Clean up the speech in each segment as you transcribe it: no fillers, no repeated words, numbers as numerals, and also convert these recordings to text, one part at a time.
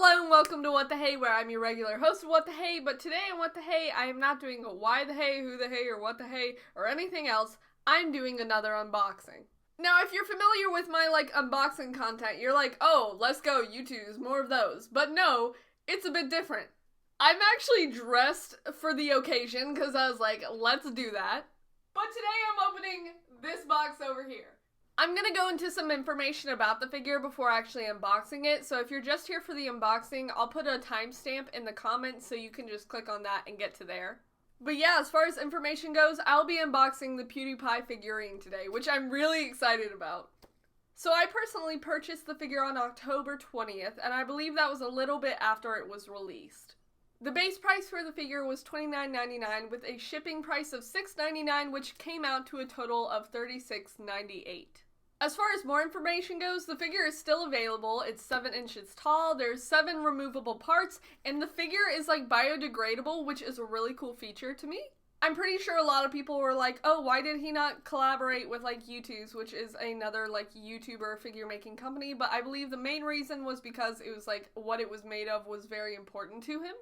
Hello and welcome to What the Hey, where I'm your regular host of What the Hey, but today on What the Hey, I am not doing a why the hey, who the hey, or what the hey, or anything else. I'm doing another unboxing. Now, if you're familiar with my, unboxing content, you're like, oh, let's go, YouTubes, more of those. But no, it's a bit different. I'm actually dressed for the occasion, because I was like, let's do that. But today I'm opening this box over here. I'm gonna go into some information about the figure before actually unboxing it, so if you're just here for the unboxing, I'll put a timestamp in the comments so you can just click on that and get to there. But yeah, as far as information goes, I'll be unboxing the Pewdiepie figurine today, which I'm really excited about. So I personally purchased the figure on October 20th, and I believe that was a little bit after it was released. The base price for the figure was $29.99 with a shipping price of $6.99, which came out to a total of $36.98. As far as more information goes, the figure is still available. It's 7 inches tall, there's 7 removable parts, and the figure is biodegradable, which is a really cool feature to me. I'm pretty sure a lot of people were like, oh, why did he not collaborate with YouTubes, which is another YouTuber figure making company, but I believe the main reason was because it was what it was made of was very important to him,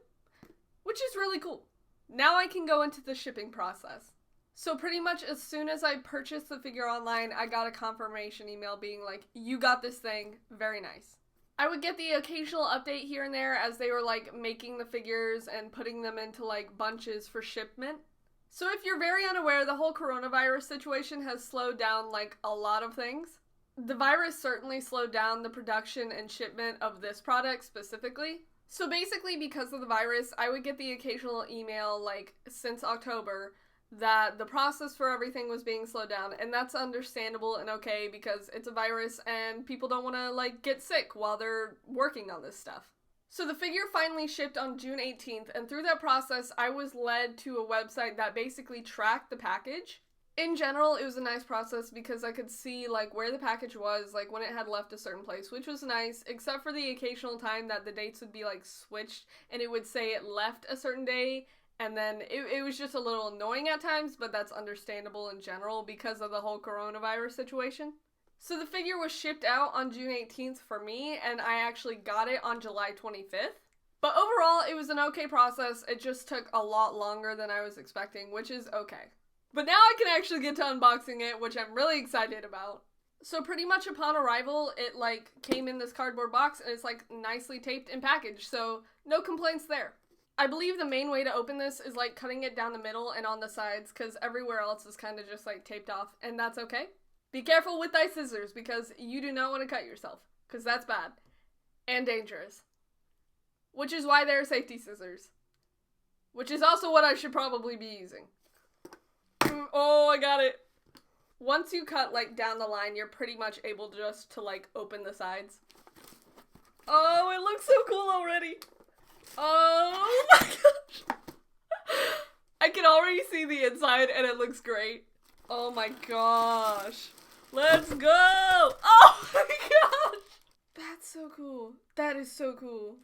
which is really cool. Now I can go into the shipping process. So pretty much as soon as I purchased the figure online, I got a confirmation email being like, you got this thing, very nice. I would get the occasional update here and there as they were making the figures and putting them into bunches for shipment. So if you're very unaware, the whole coronavirus situation has slowed down a lot of things. The virus certainly slowed down the production and shipment of this product specifically. So basically because of the virus, I would get the occasional email since October that the process for everything was being slowed down, and that's understandable and okay because it's a virus and people don't want to get sick while they're working on this stuff. So the figure finally shipped on June 18th, and through that process I was led to a website that basically tracked the package. In general, it was a nice process because I could see where the package was, when it had left a certain place, which was nice, except for the occasional time that the dates would be switched and it would say it left a certain day. And then it was just a little annoying at times, but that's understandable in general because of the whole coronavirus situation. So the figure was shipped out on June 18th for me, and I actually got it on July 25th. But overall, it was an okay process. It just took a lot longer than I was expecting, which is okay. But now I can actually get to unboxing it, which I'm really excited about. So pretty much upon arrival, it came in this cardboard box, and it's nicely taped and packaged, so no complaints there. I believe the main way to open this is cutting it down the middle and on the sides, because everywhere else is kind of just taped off, and that's okay. Be careful with thy scissors because you do not want to cut yourself, because that's bad and dangerous. Which is why there are safety scissors. Which is also what I should probably be using. Oh, I got it. Once you cut down the line, you're pretty much able just to open the sides. Oh, it looks so cool already. Oh my gosh! I can already see the inside and it looks great. Oh my gosh. Let's go! Oh my gosh! That's so cool. That is so cool.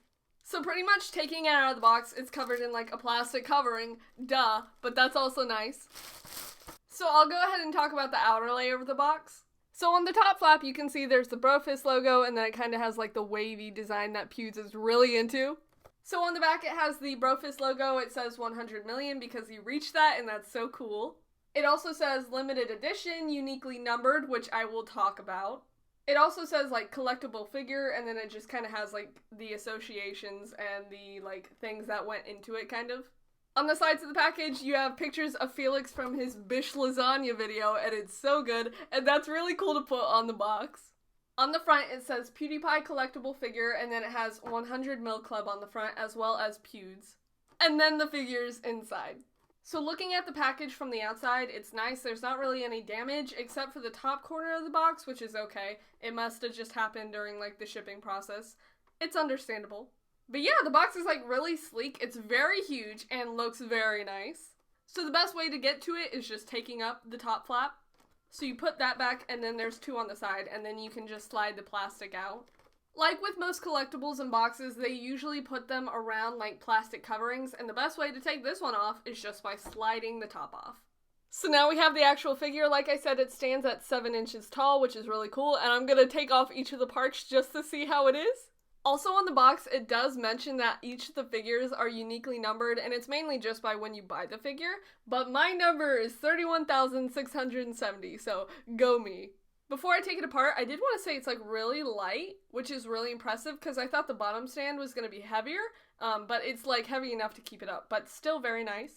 So pretty much taking it out of the box, it's covered in a plastic covering. Duh, but that's also nice. So I'll go ahead and talk about the outer layer of the box. So on the top flap you can see there's the Brofist logo, and then it kind of has the wavy design that Pewds is really into. So on the back it has the Brofist logo. It says 100 million because he reached that, and that's so cool. It also says limited edition, uniquely numbered, which I will talk about. It also says collectible figure, and then it just kind of has the associations and the things that went into it kind of. On the sides of the package you have pictures of Felix from his Bish Lasagna video, and it's so good, and that's really cool to put on the box. On the front, it says Pewdiepie collectible figure, and then it has 100 Mil Club on the front, as well as Pewds. And then the figure's inside. So looking at the package from the outside, it's nice. There's not really any damage, except for the top corner of the box, which is okay. It must have just happened during, the shipping process. It's understandable. But yeah, the box is, really sleek. It's very huge and looks very nice. So the best way to get to it is just taking up the top flap. So you put that back, and then there's 2 on the side, and then you can just slide the plastic out. Like with most collectibles and boxes, they usually put them around plastic coverings, and the best way to take this one off is just by sliding the top off. So now we have the actual figure. Like I said, it stands at 7 inches tall, which is really cool, and I'm gonna take off each of the parts just to see how it is. Also on the box, it does mention that each of the figures are uniquely numbered, and it's mainly just by when you buy the figure, but my number is 31,670, so go me. Before I take it apart, I did want to say it's like really light, which is really impressive because I thought the bottom stand was going to be heavier, but it's like heavy enough to keep it up, but still very nice.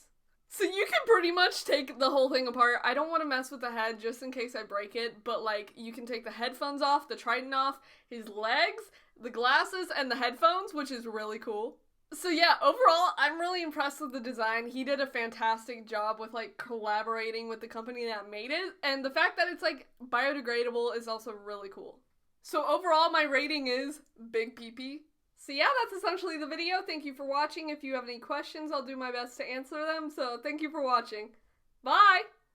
So you can pretty much take the whole thing apart. I don't want to mess with the head just in case I break it, but like you can take the headphones off, the trident off, his legs, the glasses, and the headphones, which is really cool. So yeah, overall, I'm really impressed with the design. He did a fantastic job with like collaborating with the company that made it, and the fact that it's like biodegradable is also really cool. So overall, my rating is big pee-pee. So yeah, that's essentially the video. Thank you for watching. If you have any questions, I'll do my best to answer them. So thank you for watching. Bye!